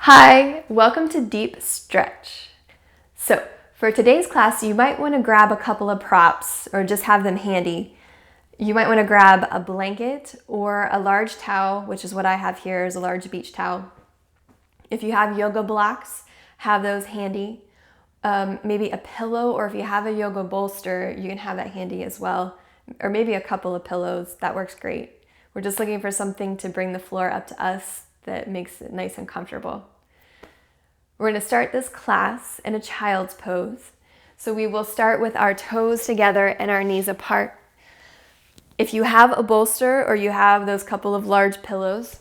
Hi, welcome to DeepStretch. So, for today's class, you might want to grab a couple of props or just have them handy. You might want to grab a blanket or a large towel, which is what I have here is a large beach towel. If you have yoga blocks, have those handy. Maybe a pillow, or if you have a yoga bolster, you can have that handy as well. Or maybe a couple of pillows, that works great. We're just looking for something to bring the floor up to us that makes it nice and comfortable. We're going to start this class in a child's pose. So we will start with our toes together and our knees apart. If you have a bolster or you have those couple of large pillows,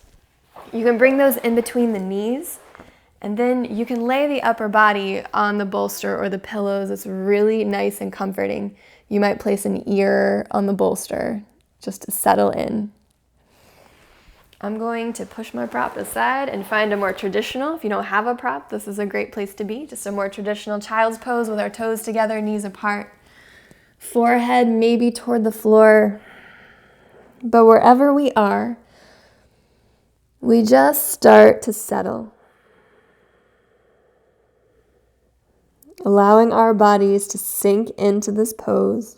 you can bring those in between the knees, and then you can lay the upper body on the bolster or the pillows. It's really nice and comforting. You might place an ear on the bolster just to settle in. I'm going to push my prop aside and find a more traditional. If you don't have a prop, this is a great place to be. Just a more traditional child's pose with our toes together, knees apart. Forehead maybe toward the floor. But wherever we are, we just start to settle. Allowing our bodies to sink into this pose.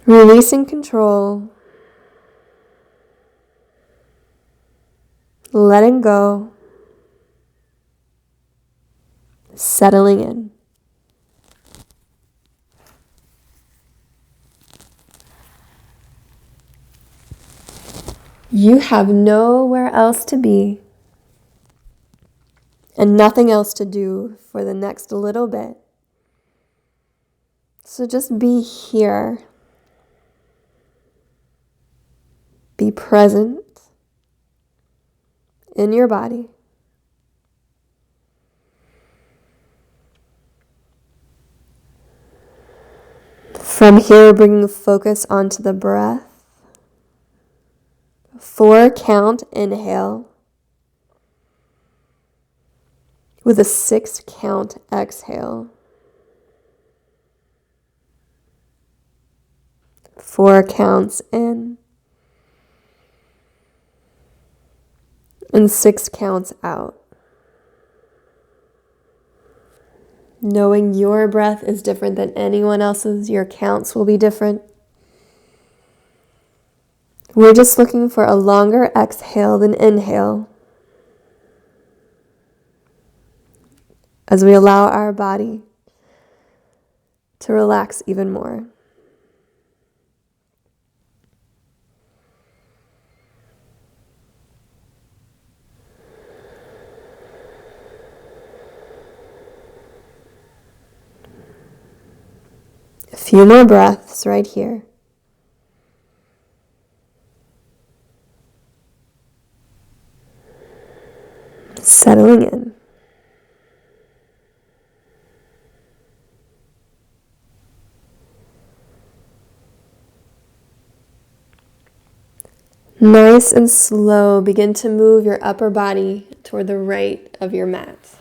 Releasing control. Letting go. Settling in. You have nowhere else to be and nothing else to do for the next little bit. So just be here. Be present in your body. From here, bringing focus onto the breath. 4 count inhale with a 6 count exhale. 4 counts in and 6 counts out. Knowing your breath is different than anyone else's, your counts will be different. We're just looking for a longer exhale than inhale as we allow our body to relax even more. A few more breaths right here. Settling in. Nice and slow, begin to move your upper body toward the right of your mat.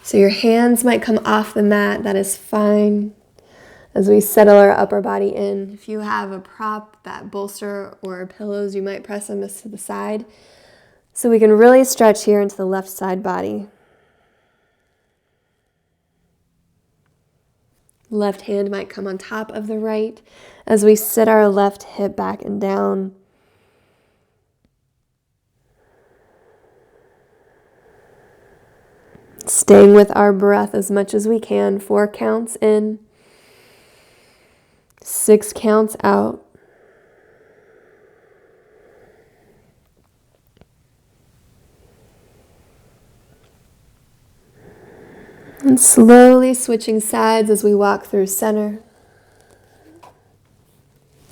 So your hands might come off the mat, that is fine. As we settle our upper body in, if you have a prop, that bolster or pillows, you might press them to the side. So we can really stretch here into the left side body. Left hand might come on top of the right as we sit our left hip back and down. Staying with our breath as much as we can. 4 counts in, 6 counts out. And slowly switching sides as we walk through center.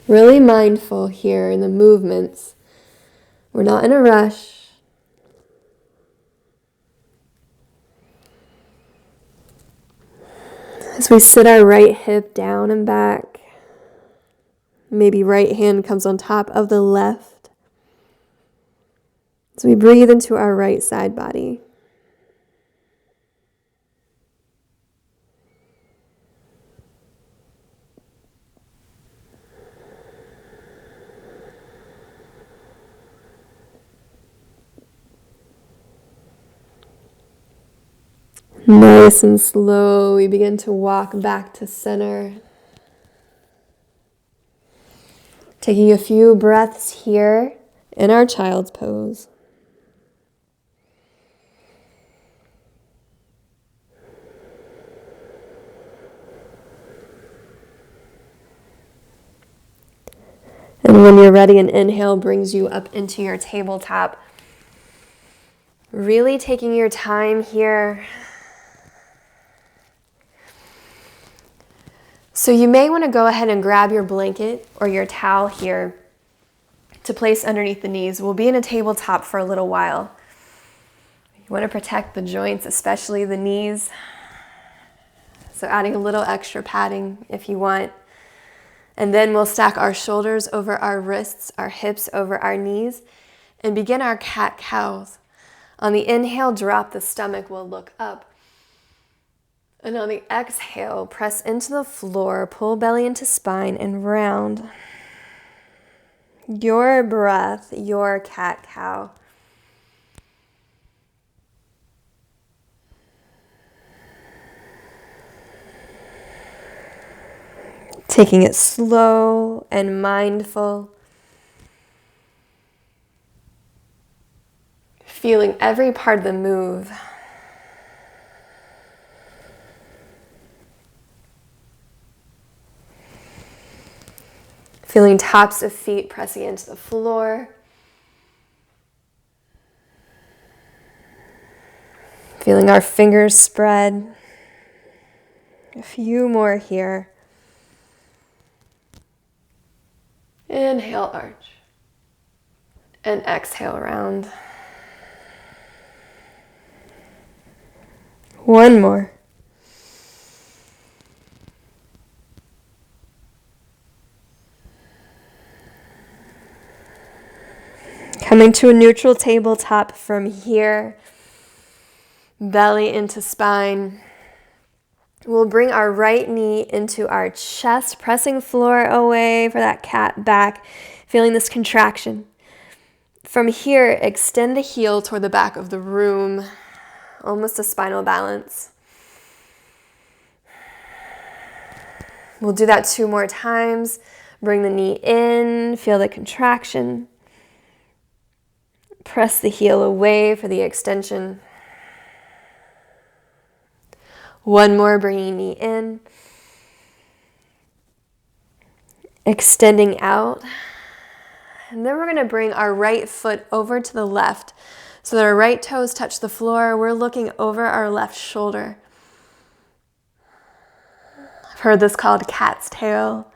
Really mindful here in the movements. We're not in a rush. As we sit our right hip down and back, maybe right hand comes on top of the left. As we breathe into our right side body. Nice and slow, we begin to walk back to center. Taking a few breaths here in our child's pose. And when you're ready, an inhale brings you up into your tabletop. Really taking your time here. So you may want to go ahead and grab your blanket or your towel here to place underneath the knees. We'll be in a tabletop for a little while. You want to protect the joints, especially the knees. So adding a little extra padding if you want. And then we'll stack our shoulders over our wrists, our hips over our knees, and begin our cat-cows. On the inhale, drop the stomach, we'll look up. And on the exhale, press into the floor, pull belly into spine, and round. Your breath, your cat-cow. Taking it slow and mindful. Feeling every part of the move. Feeling tops of feet pressing into the floor. Feeling our fingers spread. A few more here. Inhale, arch. And exhale, round. One more. Coming to a neutral tabletop from here. Belly into spine. We'll bring our right knee into our chest, pressing floor away for that cat back, feeling this contraction. From here, extend the heel toward the back of the room, almost a spinal balance. We'll do that 2 more times. Bring the knee in, feel the contraction. Press the heel away for the extension. One more, bringing knee in. Extending out. And then we're going to bring our right foot over to the left so that our right toes touch the floor. We're looking over our left shoulder. I've heard this called cat's tail.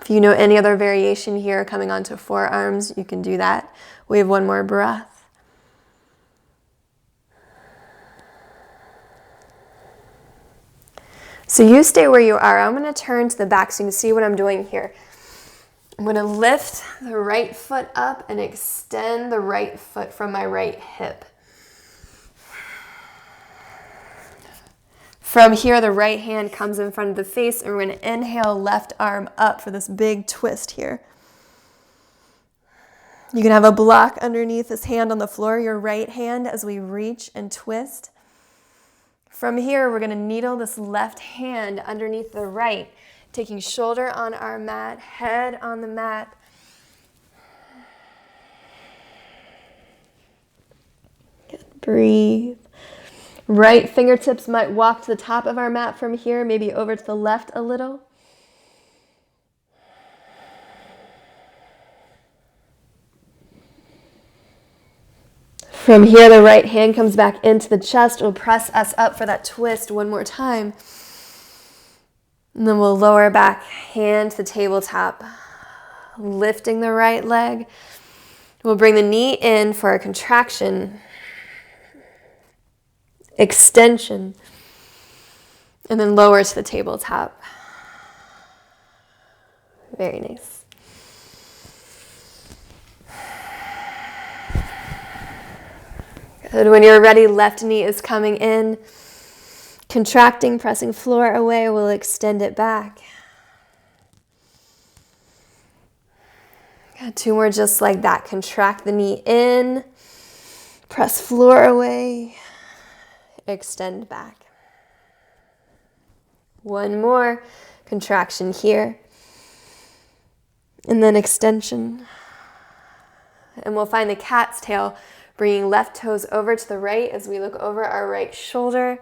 If you know any other variation here coming onto forearms, you can do that. We have one more breath. So you stay where you are. I'm going to turn to the back so you can see what I'm doing here. I'm going to lift the right foot up and extend the right foot from my right hip. From here, the right hand comes in front of the face, and we're going to inhale left arm up for this big twist here. You can have a block underneath this hand on the floor, your right hand, as we reach and twist. From here, we're going to needle this left hand underneath the right, taking shoulder on our mat, head on the mat. Good. Breathe. Right fingertips might walk to the top of our mat from here, maybe over to the left a little. From here, the right hand comes back into the chest. We'll press us up for that twist one more time. And then we'll lower back, hand to the tabletop, lifting the right leg. We'll bring the knee in for a contraction, extension, and then lower to the tabletop. Very nice. Good. When you're ready, left knee is coming in. Contracting, pressing floor away, we'll extend it back. Got 2 more just like that. Contract the knee in. Press floor away. Extend back. One more contraction here. And then extension. And we'll find the cat's tail, bringing left toes over to the right as we look over our right shoulder.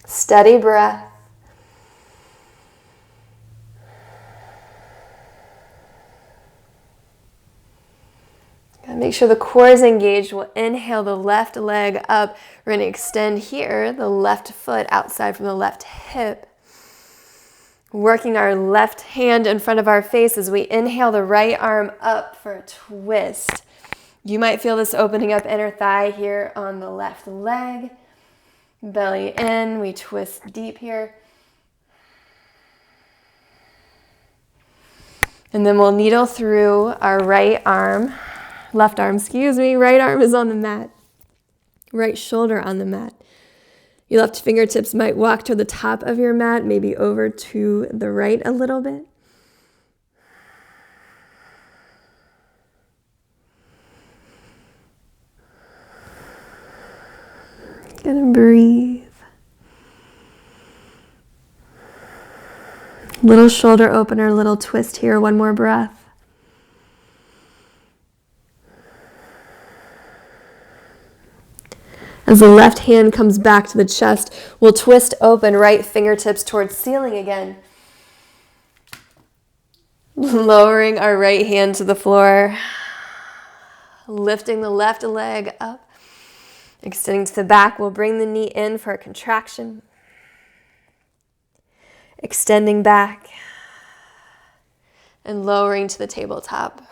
Steady breath. Make sure the core is engaged. We'll inhale the left leg up. We're going to extend here, the left foot outside from the left hip. Working our left hand in front of our face as we inhale the right arm up for a twist. You might feel this opening up inner thigh here on the left leg. Belly in, we twist deep here. And then we'll needle through our right arm. Left arm, right arm is on the mat. Right shoulder on the mat. Your left fingertips might walk to the top of your mat, maybe over to the right a little bit. Gonna breathe. Little shoulder opener, little twist here, one more breath. As the left hand comes back to the chest, we'll twist open, right fingertips towards ceiling again. Lowering our right hand to the floor. Lifting the left leg up. Extending to the back, we'll bring the knee in for a contraction. Extending back. And lowering to the tabletop.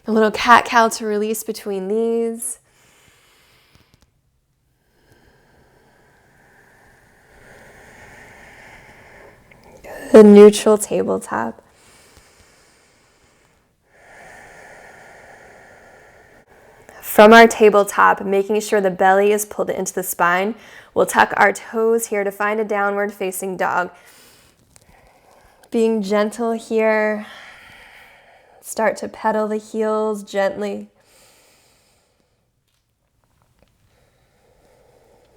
A little cat-cow to release between these. Good, neutral tabletop. From our tabletop, making sure the belly is pulled into the spine, we'll tuck our toes here to find a downward facing dog. Being gentle here. Start to pedal the heels gently.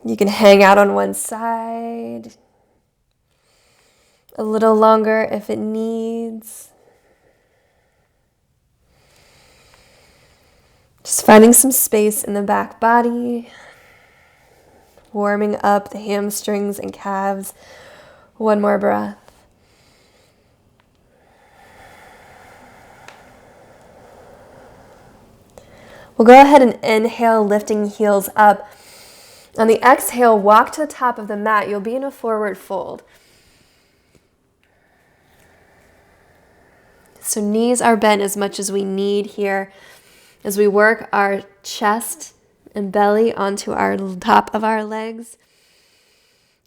You can hang out on one side a little longer if it needs. Just finding some space in the back body, warming up the hamstrings and calves. One more breath. We'll go ahead and inhale, lifting heels up. On the exhale, walk to the top of the mat. You'll be in a forward fold. So knees are bent as much as we need here as we work our chest and belly onto our top of our legs.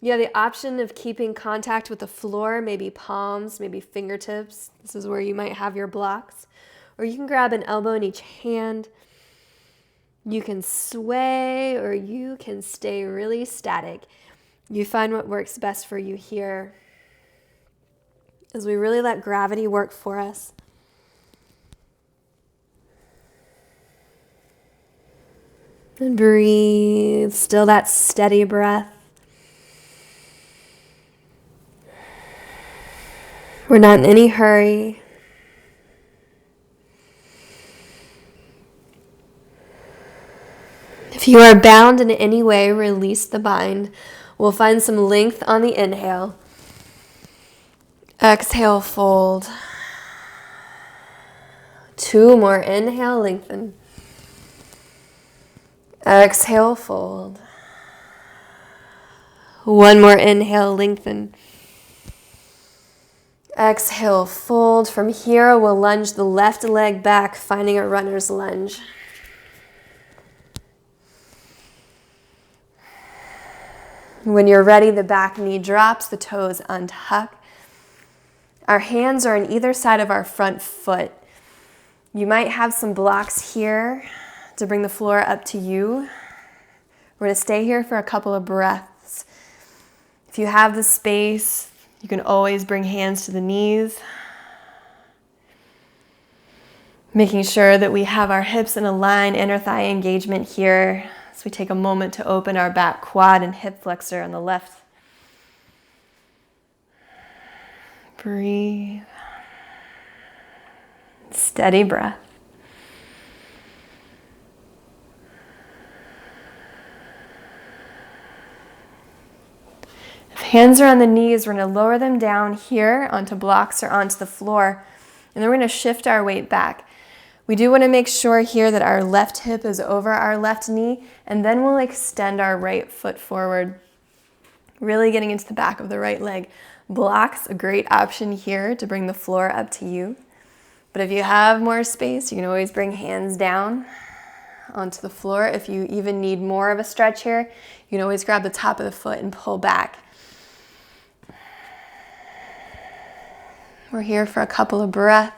You have the option of keeping contact with the floor, maybe palms, maybe fingertips. This is where you might have your blocks. Or you can grab an elbow in each hand. You can sway or you can stay really static. You find what works best for you here as we really let gravity work for us. And breathe, still that steady breath. We're not in any hurry. If you are bound in any way, release the bind. We'll find some length on the inhale. Exhale, fold. 2 more. Inhale, lengthen. Exhale, fold. 1 more. Inhale, lengthen. Exhale, fold. From here, we'll lunge the left leg back, finding a runner's lunge. When you're ready, the back knee drops, the toes untuck. Our hands are on either side of our front foot. You might have some blocks here to bring the floor up to you. We're going to stay here for a couple of breaths. If you have the space, You can always bring hands to the knees, making sure that we have our hips in a line, inner thigh engagement here. So we take a moment to open our back quad and hip flexor on the left. Breathe. Steady breath. If hands are on the knees, we're going to lower them down here onto blocks or onto the floor, and then we're going to shift our weight back. We do want to make sure here that our left hip is over our left knee, and then we'll extend our right foot forward, really getting into the back of the right leg. Blocks, a great option here to bring the floor up to you. But if you have more space, you can always bring hands down onto the floor. If you even need more of a stretch here, you can always grab the top of the foot and pull back. We're here for a couple of breaths.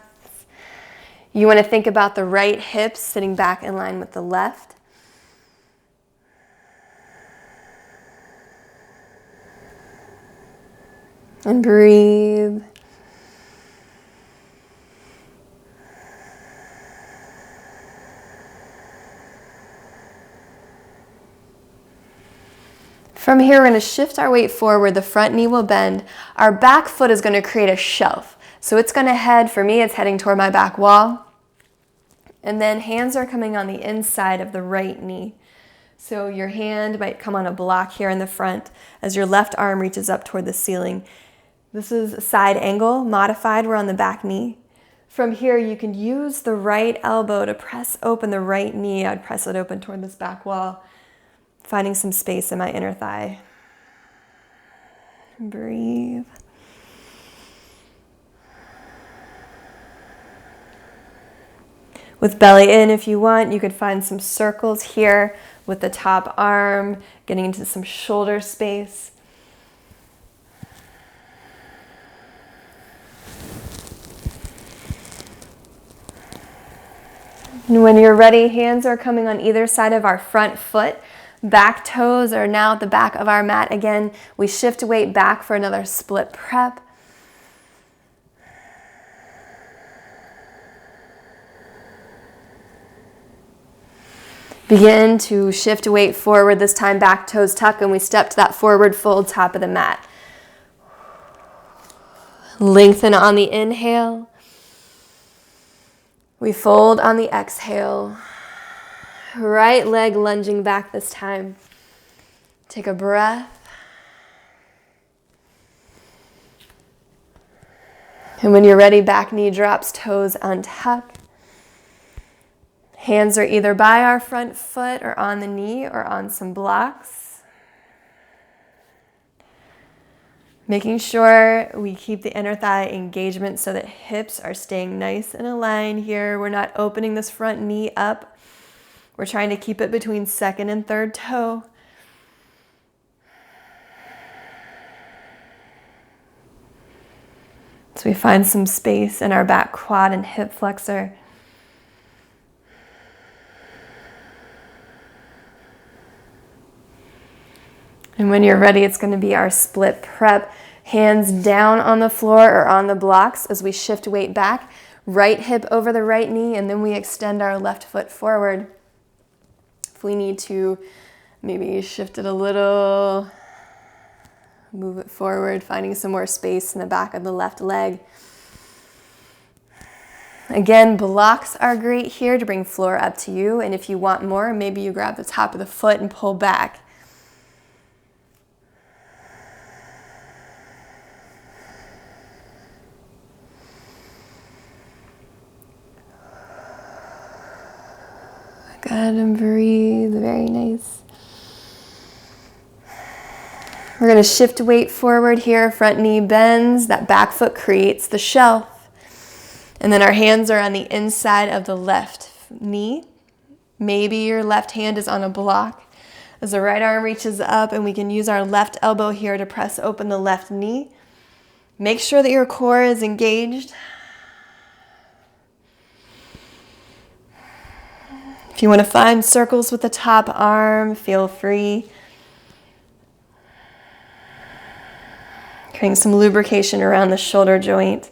You want to think about the right hip sitting back in line with the left. And breathe. From here, we're going to shift our weight forward. The front knee will bend. Our back foot is going to create a shelf. So it's going to head, for me, it's heading toward my back wall. And then hands are coming on the inside of the right knee. So your hand might come on a block here in the front as your left arm reaches up toward the ceiling. This is a side angle, modified, we're on the back knee. From here, you can use the right elbow to press open the right knee. I'd press it open toward this back wall, finding some space in my inner thigh. Breathe. With belly in, if you want, you could find some circles here with the top arm, getting into some shoulder space. And when you're ready, hands are coming on either side of our front foot. Back toes are now at the back of our mat. Again, we shift weight back for another split prep. Begin to shift weight forward, this time back toes tuck, and we step to that forward fold, top of the mat. Lengthen on the inhale. We fold on the exhale. Right leg lunging back this time. Take a breath. And when you're ready, back knee drops, toes untuck. Hands are either by our front foot or on the knee or on some blocks. Making sure we keep the inner thigh engagement so that hips are staying nice and aligned here. We're not opening this front knee up. We're trying to keep it between second and third toe. So we find some space in our back quad and hip flexor. And when you're ready, it's going to be our split prep. Hands down on the floor or on the blocks as we shift weight back. Right hip over the right knee, and then we extend our left foot forward. If we need to, maybe shift it a little, move it forward, finding some more space in the back of the left leg. Again, blocks are great here to bring floor up to you, and if you want more, maybe you grab the top of the foot and pull back. Good, and breathe, very nice. We're going to shift weight forward here, front knee bends, that back foot creates the shelf. And then our hands are on the inside of the left knee. Maybe your left hand is on a block as the right arm reaches up, and we can use our left elbow here to press open the left knee. Make sure that your core is engaged. If you want to find circles with the top arm, feel free. Getting some lubrication around the shoulder joint.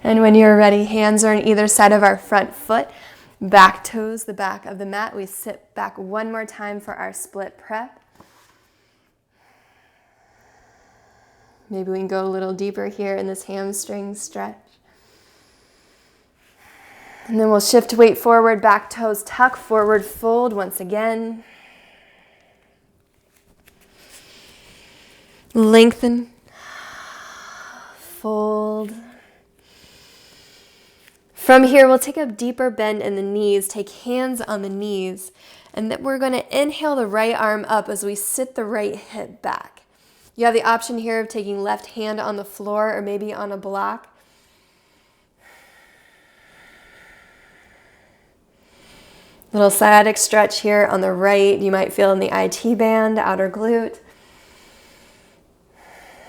And when you're ready, hands are on either side of our front foot, back toes, the back of the mat. We sit back one more time for our split prep. Maybe we can go a little deeper here in this hamstring stretch. And then we'll shift weight forward, back toes tuck, forward fold once again. Lengthen, fold. From here, we'll take a deeper bend in the knees, take hands on the knees, and then we're going to inhale the right arm up as we sit the right hip back. You have the option here of taking left hand on the floor or maybe on a block. Little sciatic stretch here on the right. You might feel in the IT band, outer glute.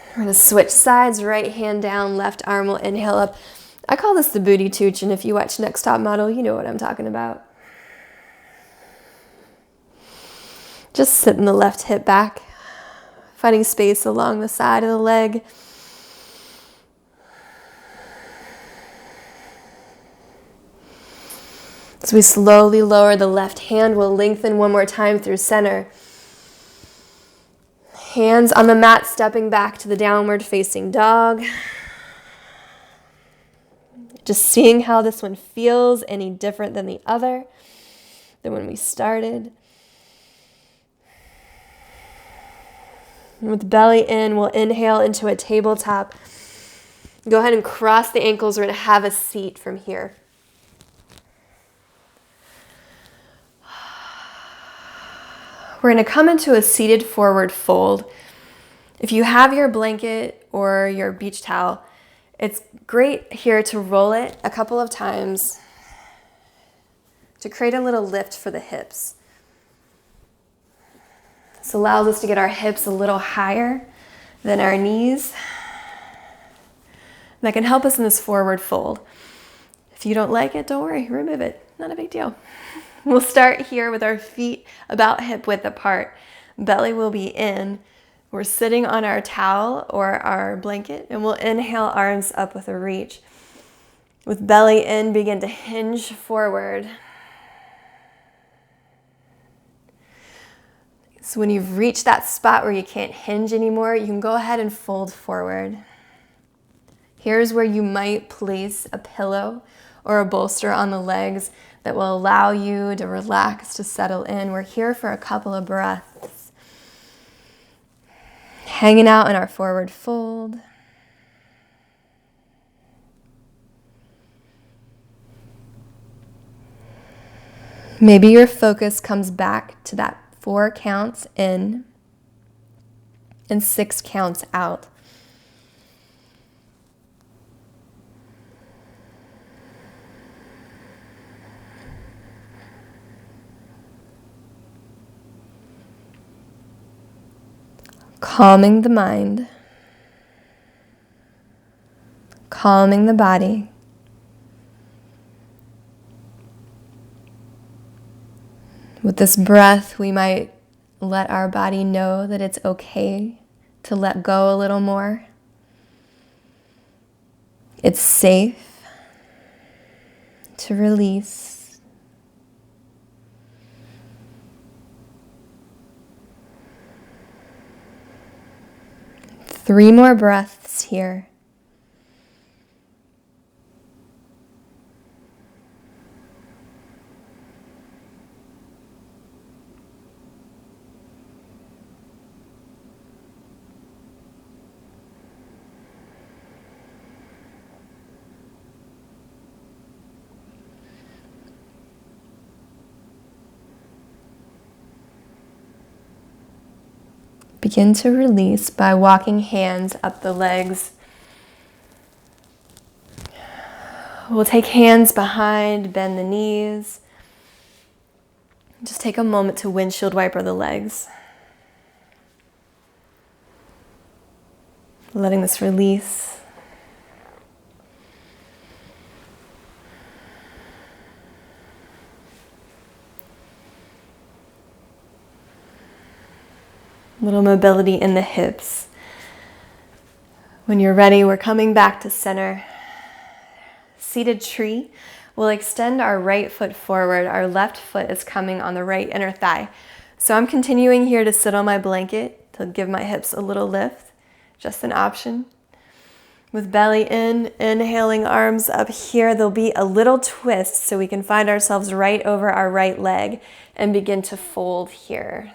We're going to switch sides, right hand down, left arm will inhale up. I call this the booty tooch, and if you watch Next Top Model, you know what I'm talking about. Just sitting the left hip back, finding space along the side of the leg. As we slowly lower the left hand, we'll lengthen one more time through center. Hands on the mat, stepping back to the downward facing dog. Just seeing how this one feels, any different than the other, than when we started. And with belly in, we'll inhale into a tabletop. Go ahead and cross the ankles. We're going to have a seat from here. We're going to come into a seated forward fold. If you have your blanket or your beach towel, it's great here to roll it a couple of times to create a little lift for the hips. This allows us to get our hips a little higher than our knees. And that can help us in this forward fold. If you don't like it, don't worry, remove it. Not a big deal. We'll start here with our feet about hip width apart. Belly will be in. We're sitting on our towel or our blanket, and we'll inhale, arms up with a reach. With belly in, begin to hinge forward. So when you've reached that spot where you can't hinge anymore, you can go ahead and fold forward. Here's where you might place a pillow or a bolster on the legs that will allow you to relax, to settle in. We're here for a couple of breaths. Hanging out in our forward fold. Maybe your focus comes back to that 4 counts in and 6 counts out. Calming the mind, calming the body. With this breath, we might let our body know that it's okay to let go a little more. It's safe to release. 3 more breaths here. Begin to release by walking hands up the legs. We'll take hands behind, bend the knees. Just take a moment to windshield wiper the legs. Letting this release. A little mobility in the hips. When you're ready, we're coming back to center. Seated tree. We'll extend our right foot forward. Our left foot is coming on the right inner thigh. So I'm continuing here to sit on my blanket to give my hips a little lift. Just an option. With belly in, inhaling arms up here, there'll be a little twist so we can find ourselves right over our right leg and begin to fold here.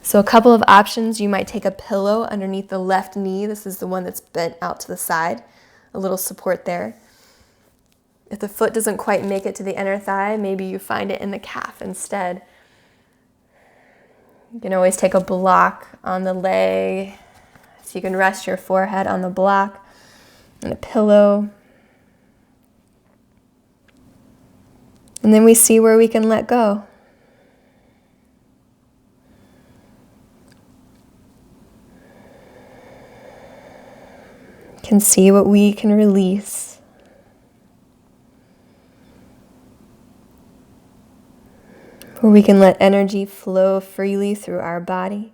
So a couple of options, you might take a pillow underneath the left knee. This is the one that's bent out to the side. A little support there. If the foot doesn't quite make it to the inner thigh, maybe you find it in the calf instead. You can always take a block on the leg. So you can rest your forehead on the block and a pillow. And then we see where we can let go. Can see what we can release. Where we can let energy flow freely through our body.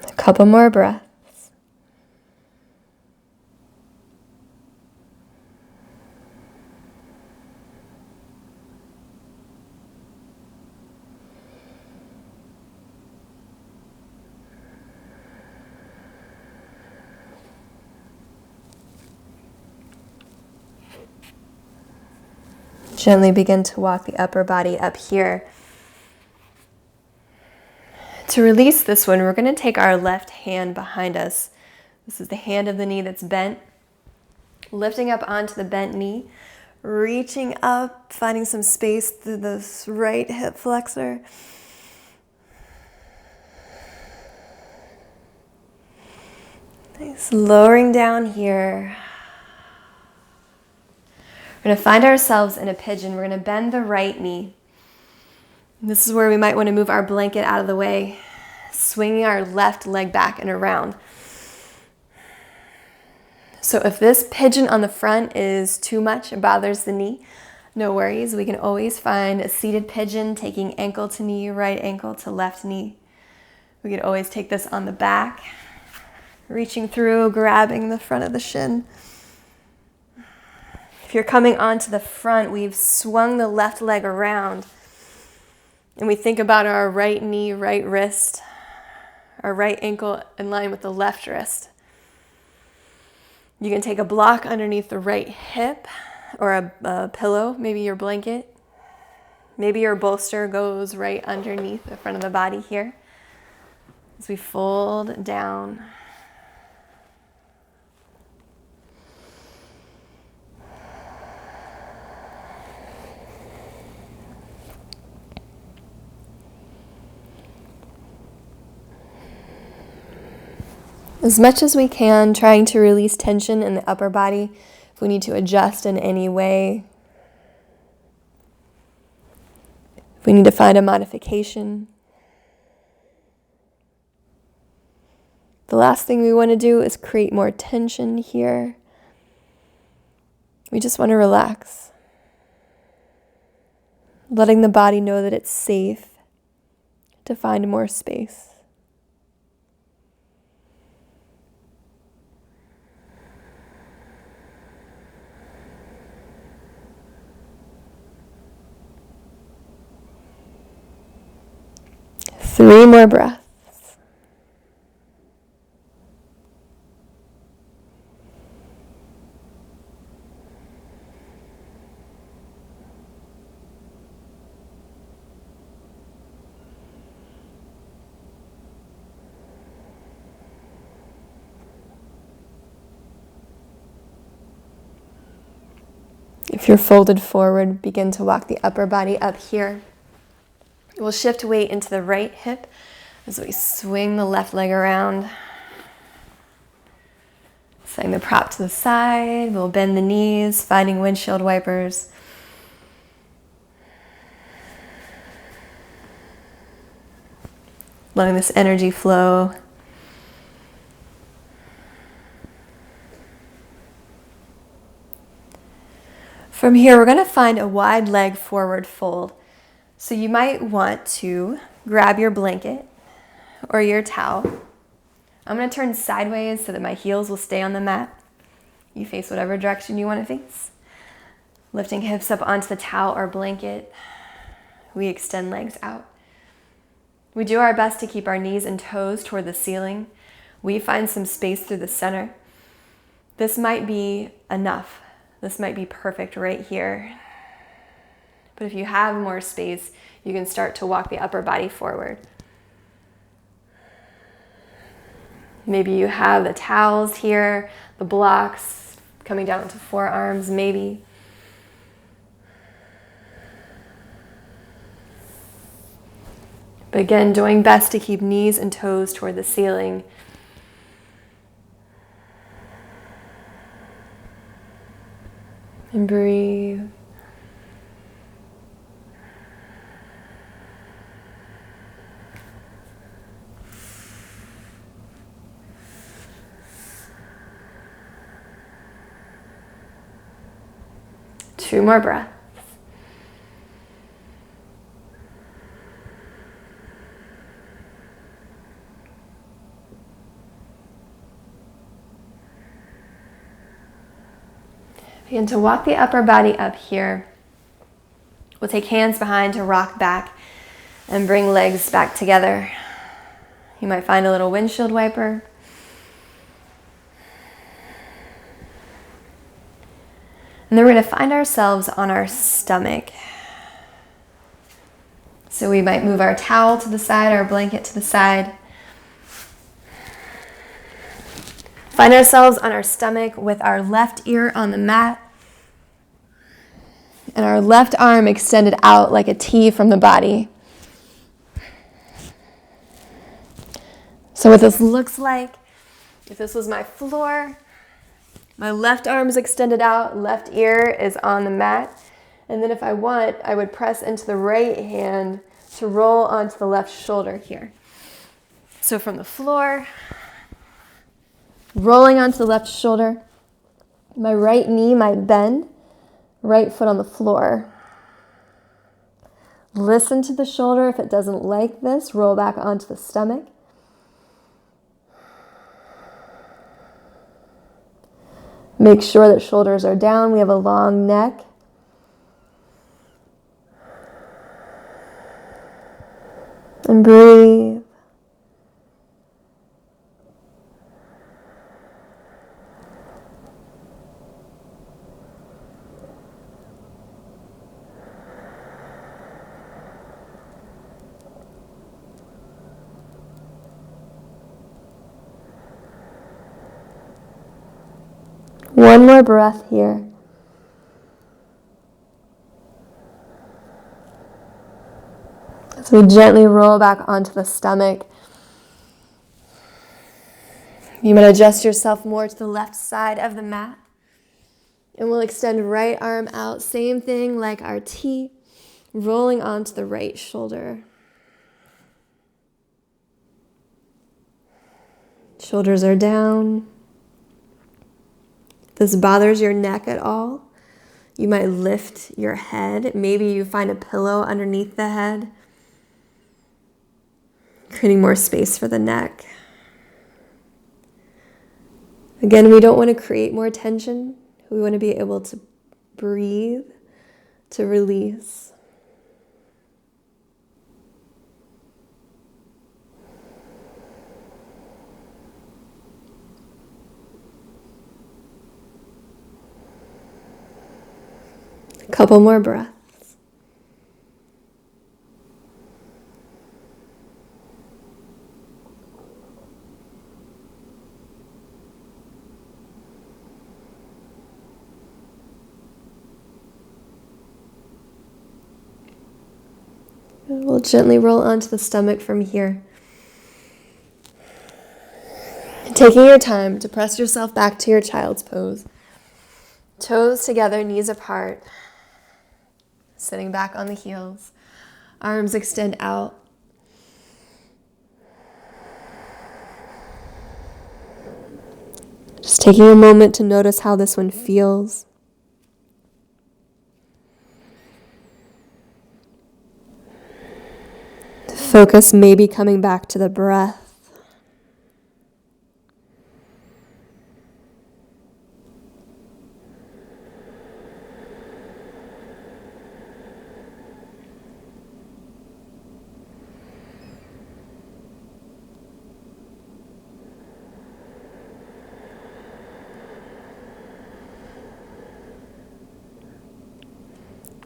A couple more breaths. Gently begin to walk the upper body up here. To release this one, we're going to take our left hand behind us. This is the hand of the knee that's bent. Lifting up onto the bent knee, reaching up, finding some space through this right hip flexor. Nice. Lowering down here. We're going to find ourselves in a pigeon. We're going to bend the right knee. This is where we might want to move our blanket out of the way, swinging our left leg back and around. So if this pigeon on the front is too much and bothers the knee, no worries. We can always find a seated pigeon, taking ankle to knee, right ankle to left knee. We could always take this on the back, reaching through, grabbing the front of the shin. If you're coming onto the front, we've swung the left leg around, and we think about our right knee, right wrist, our right ankle in line with the left wrist. You can take a block underneath the right hip or a pillow, maybe your blanket. Maybe your bolster goes right underneath the front of the body here as we fold down. As much as we can, trying to release tension in the upper body. If we need to adjust in any way, if we need to find a modification. The last thing we want to do is create more tension here. We just want to relax. Letting the body know that it's safe to find more space. Three more breaths. If you're folded forward, begin to walk the upper body up here. We'll shift weight into the right hip as we swing the left leg around. Setting the prop to the side. We'll bend the knees, finding windshield wipers. letting this energy flow. From here, we're going to find a wide leg forward fold. So you might want to grab your blanket or your towel. I'm going to turn sideways so that my heels will stay on the mat. You face whatever direction you want to face. Lifting hips up onto the towel or blanket. We extend legs out. We do our best to keep our knees and toes toward the ceiling. We find some space through the center. This might be enough. This might be perfect right here. But if you have more space, you can start to walk the upper body forward. Maybe you have the towels here, the blocks coming down into forearms, maybe. But again, doing best to keep knees and toes toward the ceiling. And breathe. Two more breaths. Begin to walk the upper body up here. We'll take hands behind to rock back and bring legs back together. You might find a little windshield wiper. And then we're going to find ourselves on our stomach. So we might move our towel to the side, our blanket to the side. Find ourselves on our stomach with our left ear on the mat and our left arm extended out like a T from the body. So what this looks like, if this was my floor, my left arm is extended out, left ear is on the mat, and then if I want, I would press into the right hand to roll onto the left shoulder here. So from the floor, rolling onto the left shoulder, my right knee might bend, right foot on the floor. Listen to the shoulder. If it doesn't like this, roll back onto the stomach. Make sure that shoulders are down. We have a long neck. And breathe. One more breath here. As we gently roll back onto the stomach. You might adjust yourself more to the left side of the mat. And we'll extend right arm out. Same thing like our T, rolling onto the right shoulder. Shoulders are down. If this bothers your neck at all, you might lift your head. Maybe you find a pillow underneath the head, creating more space for the neck. Again, we don't want to create more tension. We want to be able to breathe, to release. A couple more breaths. We'll gently roll onto the stomach from here. Taking your time to press yourself back to your child's pose. Toes together, knees apart. Sitting back on the heels. Arms extend out. Just taking a moment to notice how this one feels. Focus maybe coming back to the breath.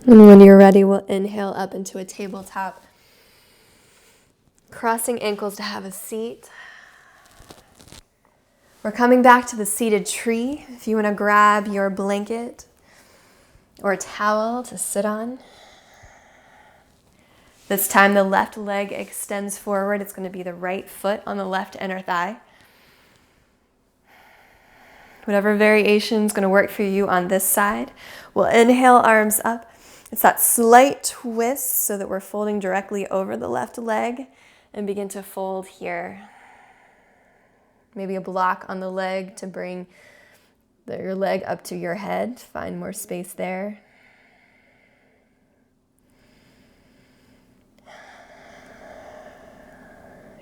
And when you're ready, we'll inhale up into a tabletop, crossing ankles to have a seat. We're coming back to the seated tree. If you want to grab your blanket or a towel to sit on. This time the left leg extends forward. It's going to be the right foot on the left inner thigh. Whatever variation is going to work for you on this side. We'll inhale, arms up. It's that slight twist so that we're folding directly over the left leg and begin to fold here. Maybe a block on the leg to bring your leg up to your head. Find more space there.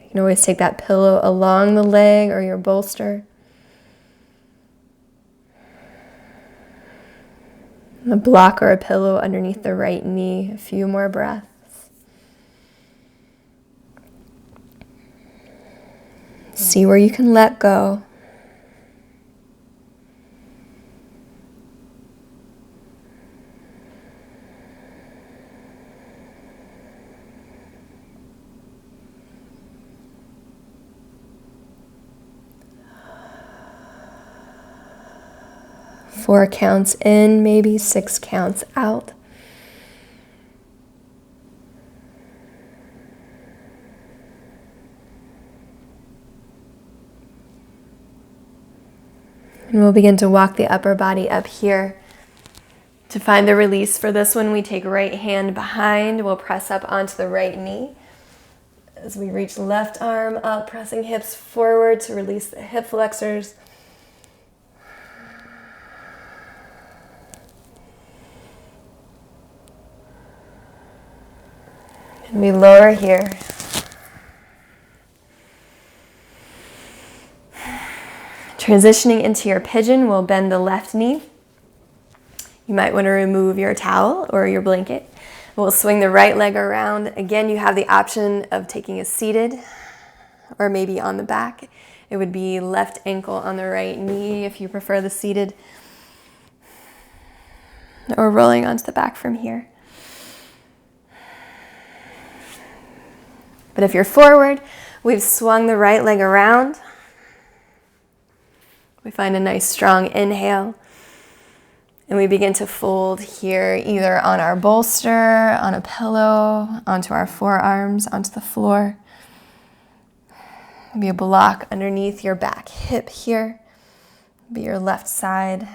You can always take that pillow along the leg or your bolster. A block or a pillow underneath the right knee. A few more breaths. See where you can let go. Four counts in, maybe 6 counts out. And we'll begin to walk the upper body up here. To find the release for this one, we take right hand behind. We'll press up onto the right knee. As we reach left arm up, pressing hips forward to release the hip flexors. And we lower here. Transitioning into your pigeon, we'll bend the left knee. You might want to remove your towel or your blanket. We'll swing the right leg around. Again, you have the option of taking a seated or maybe on the back. It would be left ankle on the right knee if you prefer the seated, or rolling onto the back from here. But if you're forward, we've swung the right leg around. We find a nice strong inhale. And we begin to fold here, either on our bolster, on a pillow, onto our forearms, onto the floor. Maybe a block underneath your back hip here. Maybe your left side,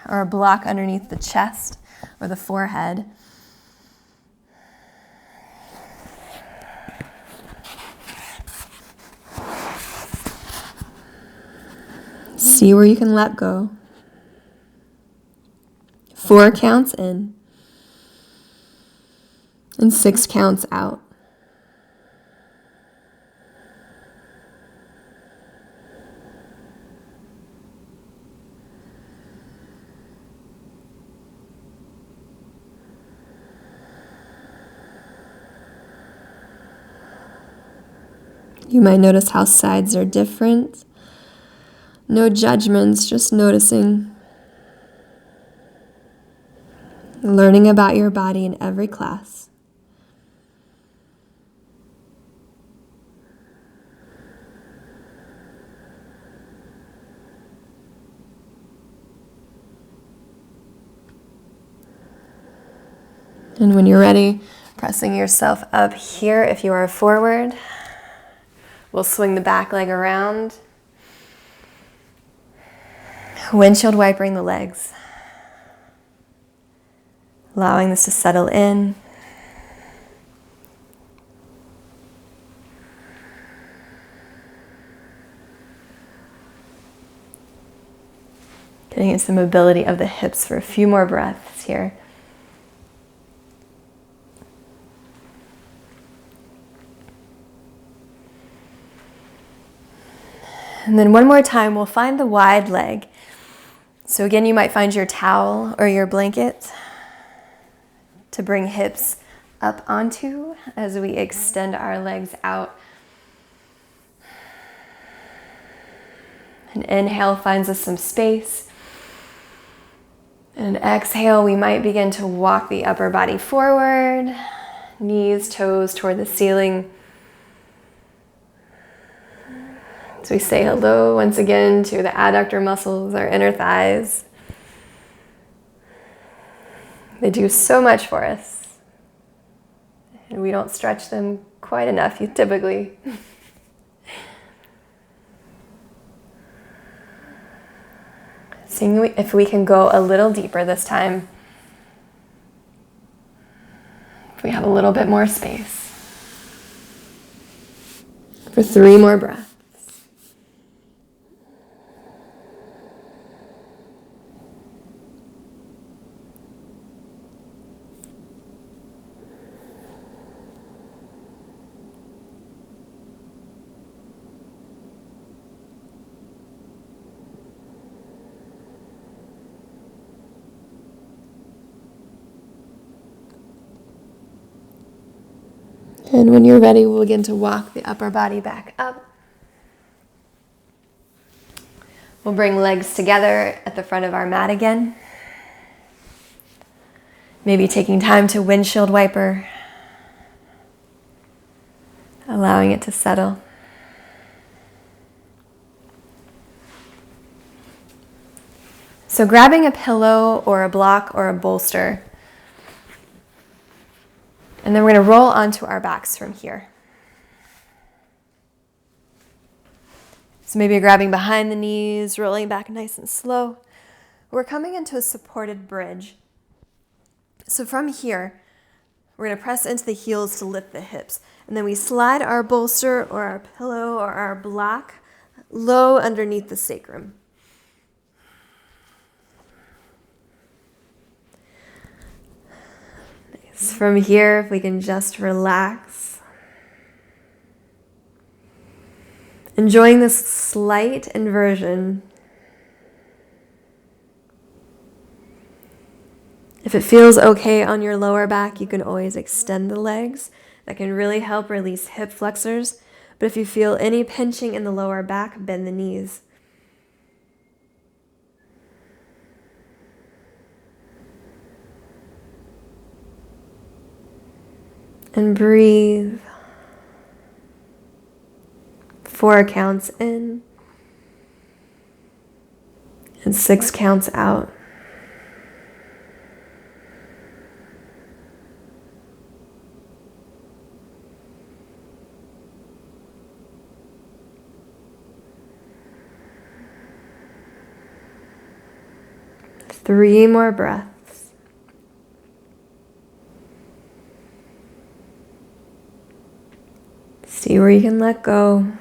or a block underneath the chest or the forehead. See where you can let go. 4 counts in and 6 counts out. You might notice how sides are different. No judgments, just noticing. Learning about your body in every class. And when you're ready, pressing yourself up here if you are forward. We'll swing the back leg around. Windshield wipering the legs. Allowing this to settle in. Getting into the mobility of the hips for a few more breaths here. And then one more time, we'll find the wide leg. So again, you might find your towel or your blanket to bring hips up onto as we extend our legs out. An inhale finds us some space. And an exhale, we might begin to walk the upper body forward, knees, toes toward the ceiling. So we say hello once again to the adductor muscles, our inner thighs. They do so much for us. And we don't stretch them quite enough, typically. Seeing if we can go a little deeper this time. If we have a little bit more space. For 3 more breaths. And when you're ready, we'll begin to walk the upper body back up. We'll bring legs together at the front of our mat again. Maybe taking time to windshield wiper, allowing it to settle. So grabbing a pillow or a block or a bolster, and then we're going to roll onto our backs from here. So maybe you're grabbing behind the knees, rolling back nice and slow. We're coming into a supported bridge. So from here, we're going to press into the heels to lift the hips. And then we slide our bolster or our pillow or our block low underneath the sacrum. From here, if we can just relax. Enjoying this slight inversion. If it feels okay on your lower back, you can always extend the legs. That can really help release hip flexors. But if you feel any pinching in the lower back, bend the knees. And breathe. 4 counts in. And 6 counts out. Three more breaths. See where you can let go.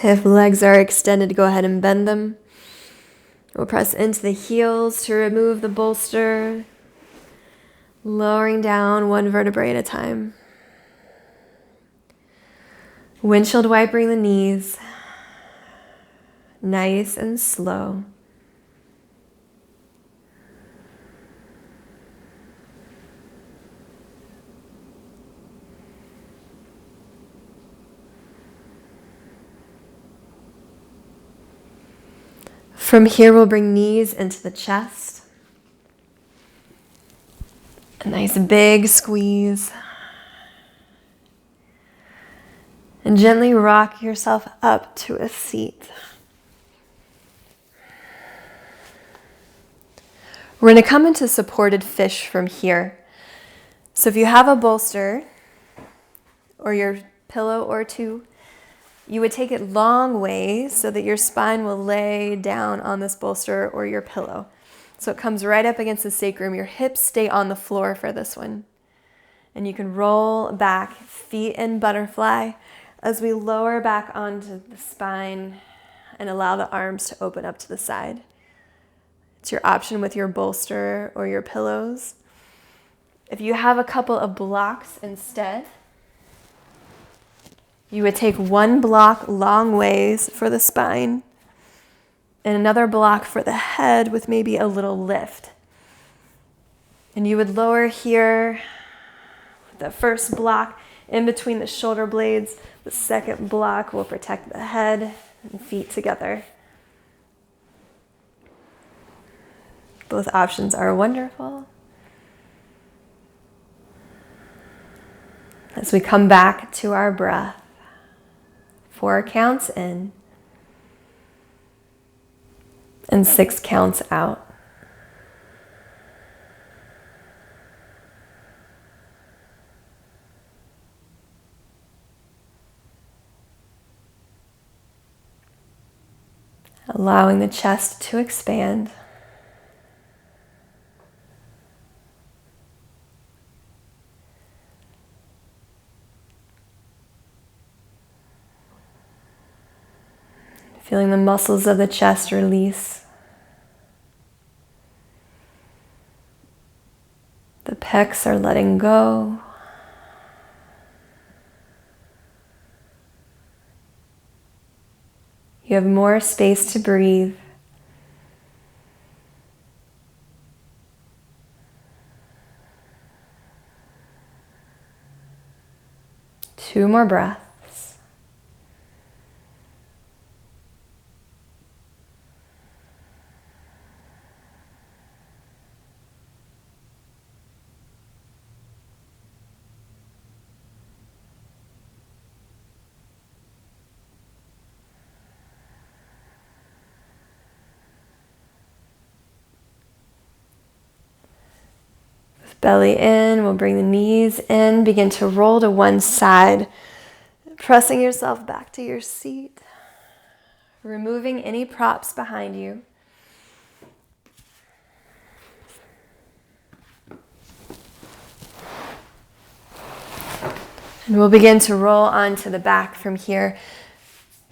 If legs are extended, go ahead and bend them. We'll press into the heels to remove the bolster, lowering down 1 vertebrae at a time. Windshield wipering the knees, nice and slow. From here, we'll bring knees into the chest. A nice big squeeze. And gently rock yourself up to a seat. We're going to come into supported fish from here. So if you have a bolster or your pillow or two, you would take it long ways so that your spine will lay down on this bolster or your pillow. So it comes right up against the sacrum. Your hips stay on the floor for this one. And you can roll back, feet in butterfly, as we lower back onto the spine and allow the arms to open up to the side. It's your option with your bolster or your pillows. If you have a couple of blocks instead, you would take one block long ways for the spine and another block for the head with maybe a little lift. And you would lower here, the first block in between the shoulder blades. The second block will protect the head and feet together. Both options are wonderful. As we come back to our breath, 4 counts in and 6 counts out. Allowing the chest to expand. Feeling the muscles of the chest release. The pecs are letting go. You have more space to breathe. Two more breaths. Belly in, we'll bring the knees in, begin to roll to one side, pressing yourself back to your seat, removing any props behind you. And we'll begin to roll onto the back from here,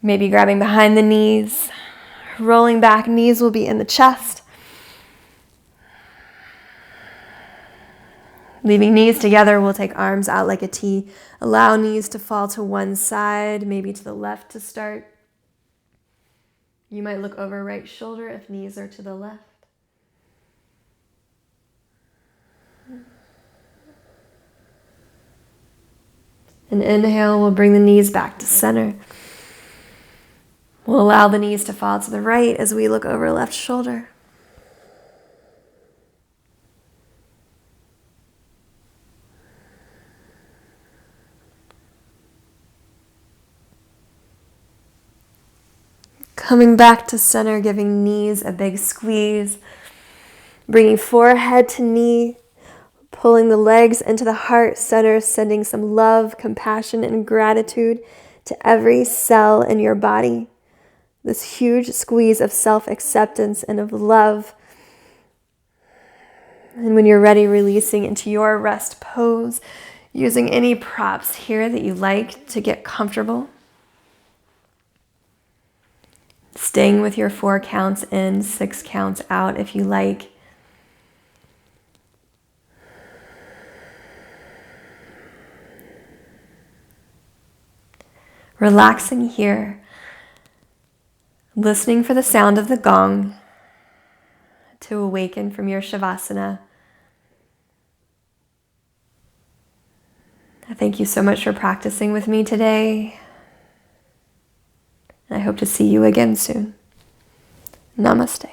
maybe grabbing behind the knees, rolling back, knees will be in the chest. Leaving knees together, we'll take arms out like a T. Allow knees to fall to one side, maybe to the left to start. You might look over right shoulder if knees are to the left. And inhale, we'll bring the knees back to center. We'll allow the knees to fall to the right as we look over left shoulder. Coming back to center, giving knees a big squeeze. Bringing forehead to knee, pulling the legs into the heart center, sending some love, compassion, and gratitude to every cell in your body. This huge squeeze of self-acceptance and of love. And when you're ready, releasing into your rest pose, using any props here that you like to get comfortable. Staying with your 4 counts in, 6 counts out if you like. Relaxing here, listening for the sound of the gong to awaken from your Shavasana. I thank you so much for practicing with me today. I hope to see you again soon. Namaste.